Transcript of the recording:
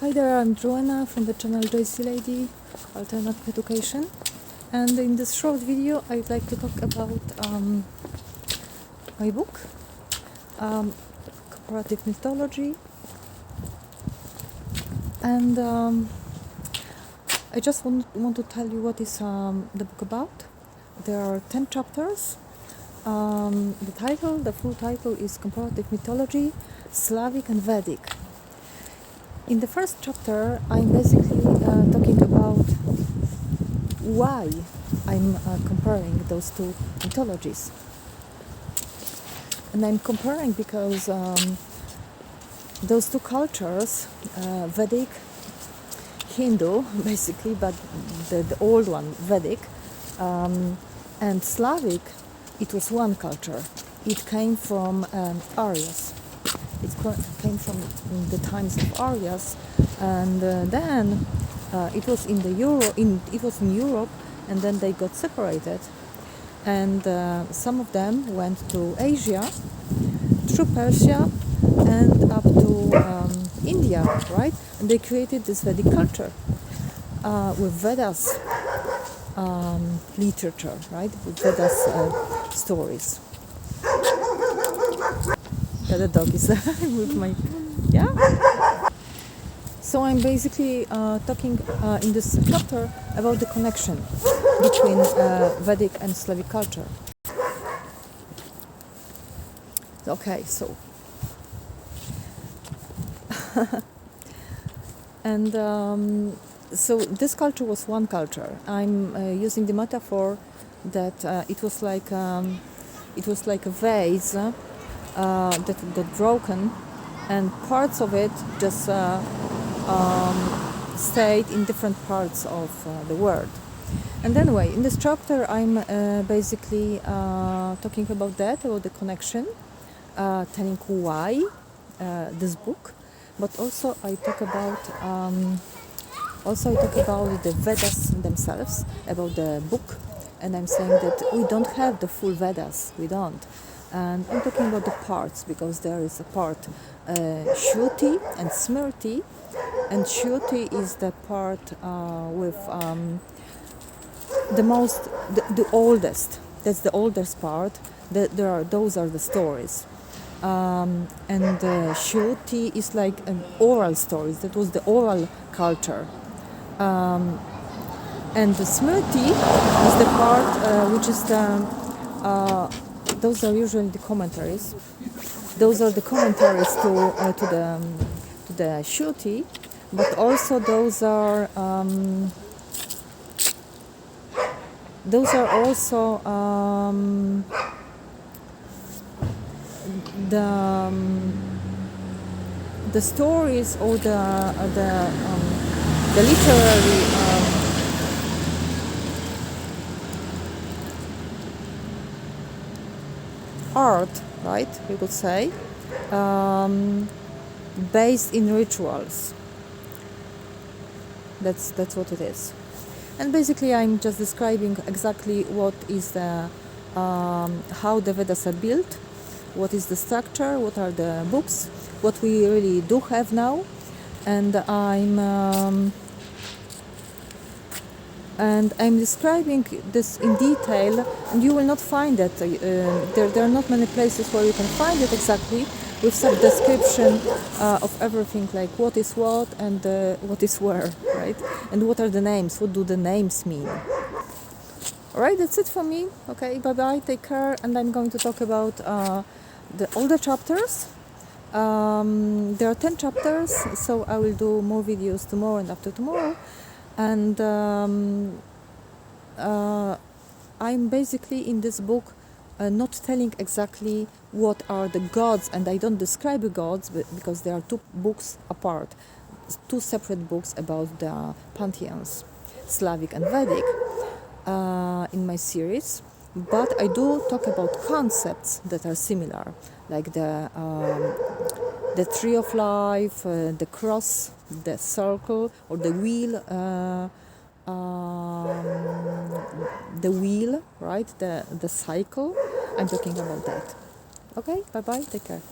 Hi there, I'm Joanna from the channel JC Lady AlternativeEducation, and in this short video I'd like to talk about my book, Comparative Mythology, and I just want to tell you what is the book about. There are 10 chapters. The full title is Comparative Mythology, Slavic and Vedic. In the first chapter, I'm basically talking about why I'm comparing those two mythologies. And I'm comparing because those two cultures, Vedic, Hindu basically, but the old one, Vedic, and Slavic, it was one culture. It came from Aryas. It came from the times of Aryas, and then it was in Europe, and then they got separated, and some of them went to Asia, through Persia, and up to India, right? And they created this Vedic culture with Vedas literature, right? With Vedas stories. Yeah, the dog is with my, yeah. So I'm basically talking in this chapter about the connection between Vedic and Slavic culture. Okay, so and so this culture was one culture. I'm using the metaphor that it was like a vase. That got broken, and parts of it just stayed in different parts of the world. And anyway, in this chapter I'm basically talking about the connection, telling why this book, but also I talk about the Vedas themselves, about the book, and I'm saying that we don't have the full Vedas, we don't. And I'm talking about the parts, because there is a part Shruti and Smriti, and Shruti is the part with the oldest. That's the oldest part. Those are the stories, and Shruti is like an oral stories. That was the oral culture, and the Smriti is the part which is the those are usually the commentaries. Those are the commentaries to the Shruti, but also those are also the stories or the literary. Art, right? We could say, based in rituals. That's what it is. And basically, I'm just describing exactly what is the how the Vedas are built, what is the structure, what are the books, what we really do have now, and I'm describing this in detail, and you will not find it. There are not many places where you can find it exactly, with some description of everything, like what is what and what is where, right? And what are the names? What do the names mean? Alright, that's it for me. Okay, bye-bye, take care, and I'm going to talk about all the chapters. There are 10 chapters, so I will do more videos tomorrow and after tomorrow. And I'm basically in this book not telling exactly what are the gods, and I don't describe the gods because there are two books apart, two separate books about the pantheons, Slavic and Vedic, in my series. But I do talk about concepts that are similar, like the tree of life, the cross, the circle, or the wheel, right? The cycle. I'm talking about that. Okay, bye bye, take care.